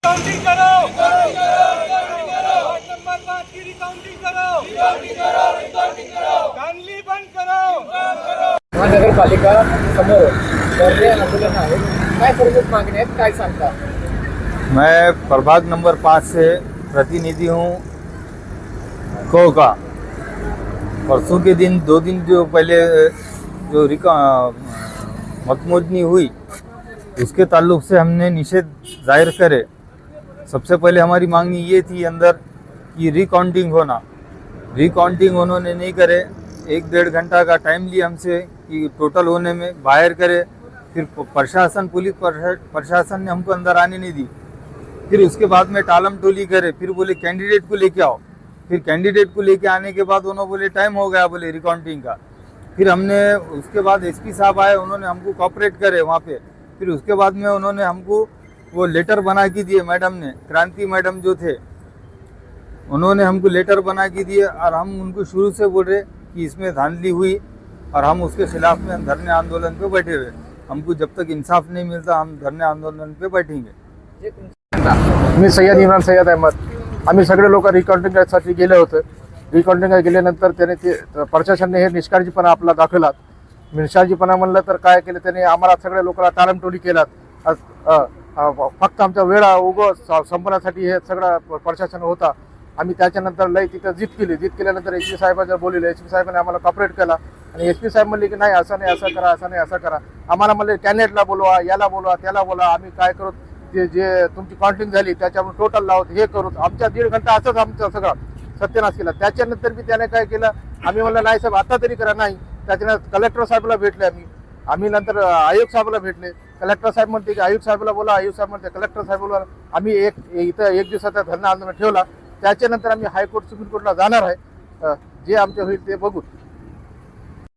Counting करो, ward number 5 की recounting करो, धांदली बंद करो। महानगरपालिका समोर धरणे आंदोलन आहे, काय प्रमुख मागणी आहेत, काय सांगता? मैं प्रभाग नंबर 5 से प्रतिनिधि हूँ को का। परसों के दिन 2 दिन जो पहले जो मतमोजनी हुई उसके ताल्लुक से हमने निषेध जाहिर करे। सबसे पहले हमारी मांगनी ये थी अंदर कि रिकाउंटिंग होना, रिकाउंटिंग उन्होंने नहीं करे। 1-1.5 घंटा का टाइम लिया हमसे कि टोटल होने में, बाहर करे। फिर प्रशासन, पुलिस प्रशासन ने हमको अंदर आने नहीं दी। फिर उसके बाद में टालम टोली करे, फिर बोले कैंडिडेट को लेके आओ। फिर कैंडिडेट को लेके आने के बाद उन्होंने बोले टाइम हो गया, बोले रिकाउंटिंग का। फिर हमने उसके बाद एसपी साहब आए, उन्होंने हमको कोऑपरेट करे वहाँ पे। फिर उसके बाद में उन्होंने हमको वो लेटर बना के दिए, मैडम ने, क्रांति मैडम जो थे उन्होंने हमको लेटर बना के दिए। और हम उनको शुरू से बोल रहे कि इसमें धांधली हुई और हम उसके खिलाफ में धरने आंदोलन पे बैठे हुए। हमको जब तक इंसाफ नहीं मिलता हम धरने आंदोलन पे बैठेंगे। मी सय्यद इम्रान सय्यद अहमद, आम्ही सगळे लोक रिकाउंटिंगसाठी गेले होते। रिकाउंटिंगला गेल्यानंतर त्याने ते प्रशासनाने हे निष्काळजीपणा आपला दाखवला। निष्काळजीपणा म्हणलं तर काय केलं त्याने, आम्हाला सगळ्या लोकांना टाळमटोली केलात। फक्त आमचा वेळ संपण्यासाठी हे सगळं प्रशासन होता। आम्ही त्याच्यानंतर लई तिथं जित केल्यानंतर एसपी साहेबांना बोलले। एसपी साहेबांनी आम्हाला कॉपरेट केला आणि एसपी साहेब म्हणले की नाही असं नाही, असं करा, असं नाही, असं करा। आम्हाला म्हणले कॅन्डिडेटला बोलवा, याला बोलवा, त्याला बोला, आम्ही काय करू, जे तुमची काउंटिंग झाली त्याच्यावर टोटल लावत हे करू। आमच्या 1.5 घंटा असंच आमचं सगळं सत्यानाश केला। त्याच्यानंतर मी त्याने काय केलं, आम्ही म्हणलं नाही साहेब आता तरी करा। नाही, त्याच्यानंतर कलेक्टर साहेबला भेटले आम्ही नंतर आयुक्त साहेबला भेटले। कलेक्टर साहेब म्हणते की आयुक्त साहेबला बोला, आयुक्त साहेब म्हणते कलेक्टर साहेब बोला। आम्ही इथं 1 दिवसाचा धरणे आंदोलन ठेवला। त्याच्यानंतर आम्ही हायकोर्ट, सुप्रीम कोर्टला जाणार आहे। जे आमचे होईल ते बघू।